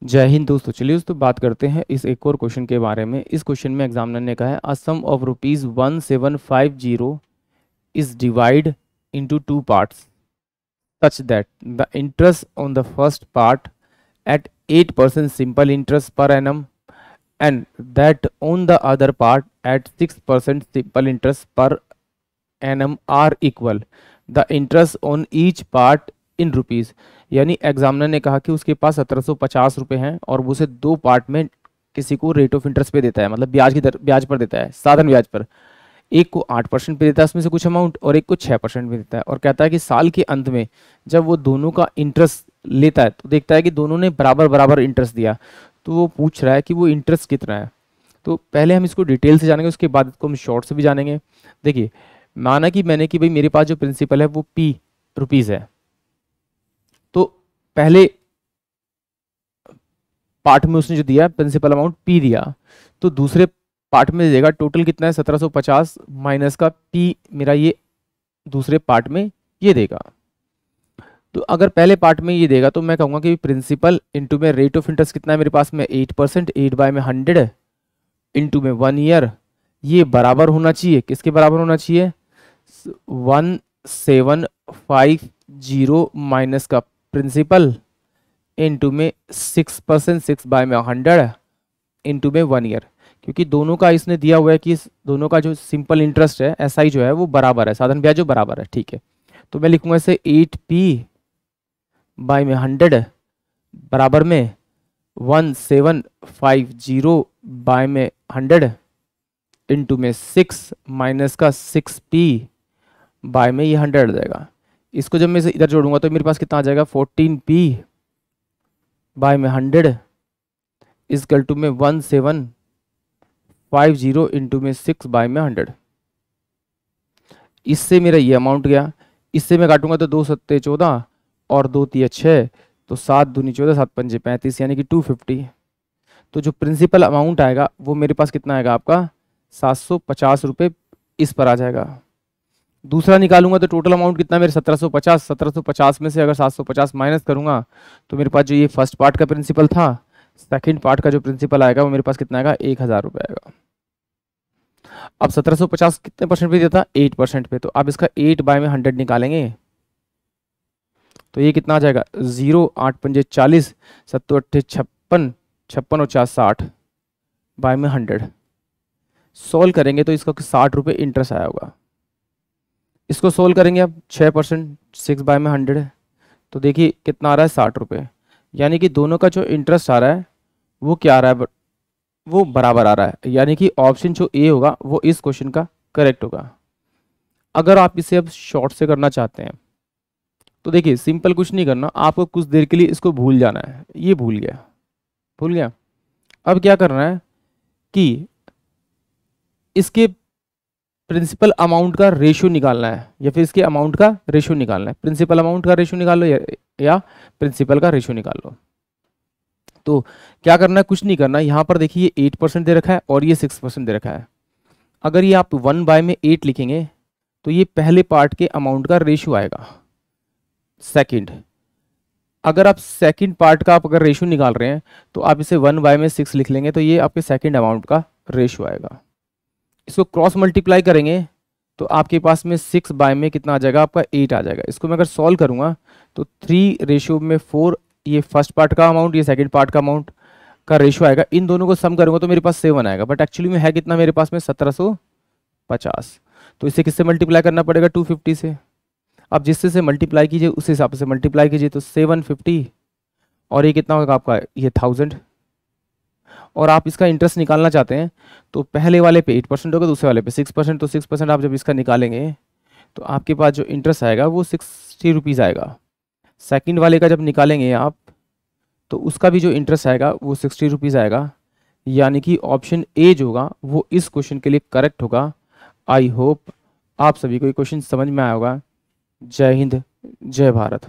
जय हिंद दोस्तों। चलिए दोस्तों बात करते हैं इस एक और क्वेश्चन के बारे में। इस क्वेश्चन में एग्जामिनर ने कहा है a sum of ₹1750 is divide into two parts such that the interest on the first part at 8% simple interest per annum and that on the other part at 6% simple interest per annum are equal. The interest on each part in rupees. यानी examiner ने कहा कि उसके पास 1750 रुपये हैं और वो उसे दो पार्ट में किसी को रेट ऑफ इंटरेस्ट पे देता है, मतलब ब्याज की दर ब्याज पर देता है, साधारण ब्याज पर। एक को 8% पे देता है उसमें से कुछ अमाउंट और एक को 6% पे देता है, और कहता है कि साल के अंत में जब वो दोनों का इंटरेस्ट लेता है तो देखता है कि दोनों ने बराबर बराबर इंटरेस्ट दिया। तो वो पूछ रहा है कि वो इंटरेस्ट कितना है। तो पहले हम इसको डिटेल से जानेंगे, उसके बाद इसको हम शॉर्ट से भी जानेंगे। देखिए, माना कि मैंने कि भाई मेरे पास जो प्रिंसिपल है वो ₹P है, तो पहले पार्ट में उसने जो दिया प्रिंसिपल अमाउंट P दिया, तो दूसरे पार्ट में देगा टोटल कितना है 1750 माइनस का P मेरा ये दूसरे पार्ट में ये देगा। तो अगर पहले पार्ट में ये देगा तो मैं कहूँगा कि प्रिंसिपल इंटू में रेट ऑफ इंटरेस्ट कितना है मेरे पास में 8%, 8/100 इंटू में 1 ईयर, ये बराबर होना चाहिए, किसके बराबर होना चाहिए 1750 माइनस का प्रिंसिपल इंटू में 6%, 6/100 इंटू में 1 ईयर। क्योंकि दोनों का इसने दिया हुआ है कि इस दोनों का जो सिंपल इंटरेस्ट है SI जो है वो बराबर है, साधारण ब्याज जो बराबर है, ठीक है। तो मैं लिखूंगा इसे 8P/100 बराबर में 1750/100 इंटू में 6 माइनस का 6P/100 आ जाएगा। इसको जब मैं इसे इधर जोड़ूंगा तो मेरे पास कितना आ जाएगा 14P/100 इजकल टू में 1750 इंटू में 6/100। इससे मेरा ये अमाउंट गया, इससे मैं काटूंगा तो 2 सत्ते 14 और 2 तिया 6, तो 7 दूनी 14, 7 पंजे 35, यानी कि 250। तो जो प्रिंसिपल अमाउंट आएगा वो मेरे पास कितना आएगा आपका 750 रुपये इस पर आ जाएगा। दूसरा निकालूंगा तो टोटल अमाउंट कितना मेरे 1750, 1750 में से अगर 750 माइनस करूंगा तो मेरे पास जो ये फर्स्ट पार्ट का प्रिंसिपल था, सेकंड पार्ट का जो प्रिंसिपल आएगा वो मेरे पास कितना आएगा 1000 रुपये आएगा। अब 1750 कितने परसेंट पे दिया था 8% पे, तो अब इसका 8/100 निकालेंगे तो ये कितना आ जाएगा 0, 8 पंजे 40, 7 अट्ठे 56, 56 और 4 60/100। सोल्व करेंगे तो इसका 60 रुपये इंटरेस्ट आया होगा। इसको सोल्व करेंगे अब 6%, 6/100, तो देखिए कितना आ रहा है 60 रुपये। यानी कि दोनों का जो इंटरेस्ट आ रहा है वो क्या आ रहा है, वो बराबर आ रहा है, यानी कि ऑप्शन जो ए होगा वो इस क्वेश्चन का करेक्ट होगा। अगर आप इसे अब शॉर्ट से करना चाहते हैं तो देखिए सिंपल कुछ नहीं करना, आपको कुछ देर के लिए इसको भूल जाना है। ये भूल गया। अब क्या करना है कि इसके प्रिंसिपल अमाउंट का रेशियो निकालना है, या फिर इसके अमाउंट का रेशियो निकालना है। प्रिंसिपल अमाउंट का रेशियो निकाल लो या प्रिंसिपल का रेशियो निकाल लो। तो क्या करना है, कुछ नहीं करना। यहाँ पर देखिए 8% दे रखा है और ये 6% दे रखा है। अगर ये आप 1/8 लिखेंगे तो ये पहले पार्ट के अमाउंट का रेशियो आएगा। सेकंड, अगर आप सेकंड पार्ट का आप अगर रेशियो निकाल रहे हैं तो आप इसे 1/6 लिख लेंगे तो ये आपके सेकंड अमाउंट का रेशियो आएगा। इसको क्रॉस मल्टीप्लाई करेंगे तो आपके पास में 6 में कितना आ जाएगा आपका 8 आ जाएगा। इसको मैं अगर सॉल्व करूंगा तो 3:4 ये फर्स्ट पार्ट का अमाउंट, ये सेकंड पार्ट का अमाउंट का रेशियो आएगा। इन दोनों को सम करूंगा तो मेरे पास 7 आएगा, बट एक्चुअली में है कितना मेरे पास में 1750। तो इसे किससे मल्टीप्लाई करना पड़ेगा 250 से। अब जिससे से मल्टीप्लाई कीजिए उस हिसाब से मल्टीप्लाई कीजिए, तो 750 और ये कितना होगा आपका ये 1000। और आप इसका इंटरेस्ट निकालना चाहते हैं तो पहले वाले पे 8% होगा, दूसरे वाले पे 6%। तो 6% आप जब इसका निकालेंगे तो आपके पास जो इंटरेस्ट आएगा वो 60 रुपीज़ आएगा। सेकंड वाले का जब निकालेंगे आप तो उसका भी जो इंटरेस्ट आएगा वो 60 रुपीज़ आएगा। यानी कि ऑप्शन ए जो होगा वो इस क्वेश्चन के लिए करेक्ट होगा। आई होप आप सभी को ये क्वेश्चन समझ में आया होगा। जय हिंद, जय भारत।